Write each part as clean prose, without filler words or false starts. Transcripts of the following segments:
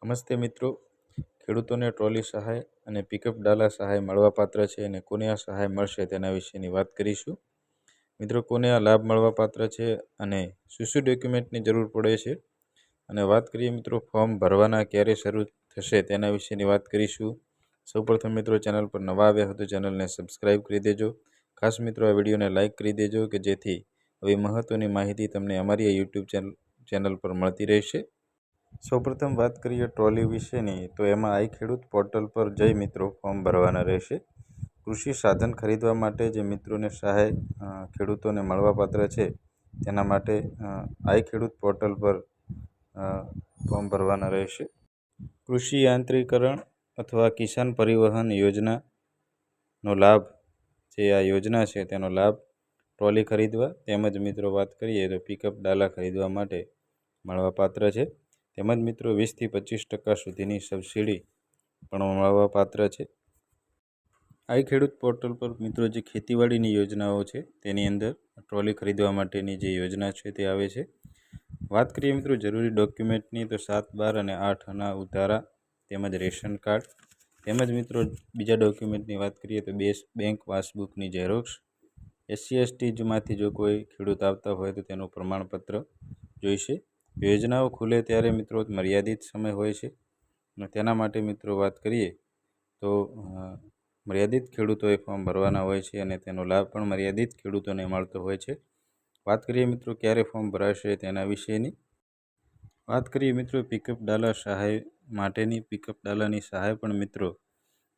નમસ્તે મિત્રો, ખેડૂતોને ટ્રોલી સહાય અને પિકઅપ ડાલા સહાય મળવાપાત્ર છે અને કોને આ સહાય મળશે તેના વિશેની વાત કરીશું. મિત્રો, કોને આ લાભ મળવાપાત્ર છે અને શું શું ડોક્યુમેન્ટની જરૂર પડે છે અને વાત કરીએ મિત્રો ફોર્મ ભરવાના ક્યારે શરૂ થશે તેના વિશેની વાત કરીશું. સૌપ્રથમ મિત્રો, ચેનલ પર નવા આવ્યા હોય તો ચેનલને સબસ્ક્રાઈબ કરી દેજો. ખાસ મિત્રો, આ વિડીયોને લાઇક કરી દેજો કે જેથી આવી મહત્ત્વની માહિતી તમને અમારી આ યુટ્યુબ ચેનલ પર મળતી રહેશે. સૌપ્રથમ વાત કરીએ ટ્રોલી વિશેની, તો એમાં આઈ ખેડૂત પોર્ટલ પર જઈ મિત્રો ફોર્મ ભરવાના રહેશે. કૃષિ સાધન ખરીદવા માટે જે મિત્રોને સહાય ખેડૂતોને મળવાપાત્ર છે તેના માટે આઈ ખેડૂત પોર્ટલ પર ફોર્મ ભરવાના રહેશે. કૃષિ યાંત્રીકરણ અથવા કિસાન પરિવહન યોજનાનો લાભ, જે આ યોજના છે તેનો લાભ ટ્રોલી ખરીદવા તેમજ મિત્રો વાત કરીએ તો પિકઅપ ડાલા ખરીદવા માટે મળવાપાત્ર છે. તેમજ મિત્રો 20થી 25% સુધીની સબસિડી પણ મળવાપાત્ર છે. આઈ ખેડૂત પોર્ટલ પર મિત્રો જે ખેતીવાડીની યોજનાઓ છે તેની અંદર ટ્રોલી ખરીદવા માટેની જે યોજના છે તે આવે છે. વાત કરીએ મિત્રો જરૂરી ડોક્યુમેન્ટની, તો 7, 12 અને 8 આના ઉતારા તેમજ રેશન કાર્ડ તેમજ મિત્રો બીજા ડોક્યુમેન્ટની વાત કરીએ તો બેંક પાસબુકની ઝેરોક્ષ, SC/ST માંથી જો કોઈ ખેડૂત આવતા હોય તો તેનું પ્રમાણપત્ર જોઈશે. યોજનાઓ ખુલે ત્યારે મિત્રો મર્યાદિત સમય હોય છે અને તેના માટે મિત્રો વાત કરીએ તો મર્યાદિત ખેડૂતોએ ફોર્મ ભરવાના હોય છે અને તેનો લાભ પણ મર્યાદિત ખેડૂતોને મળતો હોય છે. વાત કરીએ મિત્રો ક્યારે ફોર્મ ભરાશે તેના વિશેની. વાત કરીએ મિત્રો પિકઅપ ડાલા સહાય માટેની. પિકઅપ ડાલાની સહાય પણ મિત્રો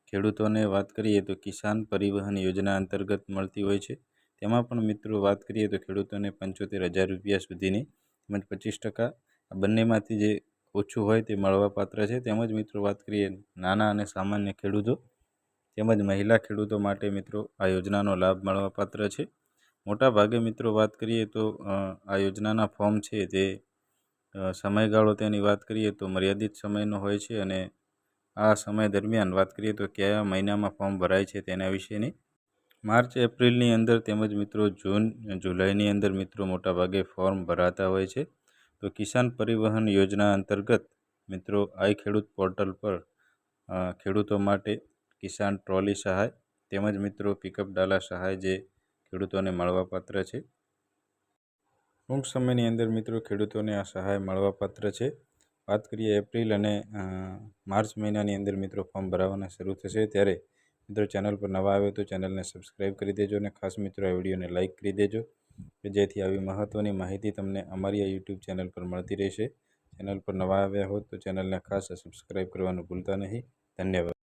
ખેડૂતોને વાત કરીએ તો કિસાન પરિવહન યોજના અંતર્ગત મળતી હોય છે. તેમાં પણ મિત્રો વાત કરીએ તો ખેડૂતોને 75,000 રૂપિયા સુધીની તેમજ 25% આ બંનેમાંથી જે ઓછું હોય તે મળવાપાત્ર છે. તેમજ મિત્રો વાત કરીએ નાના અને સામાન્ય ખેડૂતો તેમજ મહિલા ખેડૂતો માટે મિત્રો આ યોજનાનો લાભ મળવાપાત્ર છે. મોટા ભાગે મિત્રો વાત કરીએ તો આ યોજનાના ફોર્મ છે તે સમયગાળો તેની વાત કરીએ તો મર્યાદિત સમયનો હોય છે અને આ સમય દરમિયાન વાત કરીએ તો કયા મહિનામાં ફોર્મ ભરાય છે તેના વિશેની. માર્ચ એપ્રિલની અંદર તેમજ મિત્રો જૂન જુલાઈની અંદર મિત્રો મોટાભાગે ફોર્મ ભરાતા હોય છે. તો કિસાન પરિવહન યોજના અંતર્ગત મિત્રો આઈ ખેડૂત પોર્ટલ પર ખેડૂતો માટે કિસાન ટ્રોલી સહાય તેમજ મિત્રો પિકઅપ ડાલા સહાય જે ખેડૂતોને મળવાપાત્ર છે. ટૂંક સમયની અંદર મિત્રો ખેડૂતોને આ સહાય મળવાપાત્ર છે. વાત કરીએ એપ્રિલ અને માર્ચ મહિનાની અંદર મિત્રો ફોર્મ ભરાવાના શરૂ થશે. ત્યારે મિત્રો ચેનલ પર નવા આવે તો ચેનલને સબસ્ક્રાઈબ કરી દેજો અને ખાસ મિત્રો આ વિડીયોને લાઇક કરી દેજો કે જેથી આવી મહત્ત્વની માહિતી તમને અમારી આ યુટ્યુબ ચેનલ પર મળતી રહેશે. ચેનલ પર નવા આવ્યા હો તો ચેનલને ખાસ સબસ્ક્રાઈબ કરવાનું ભૂલતા નહીં. ધન્યવાદ.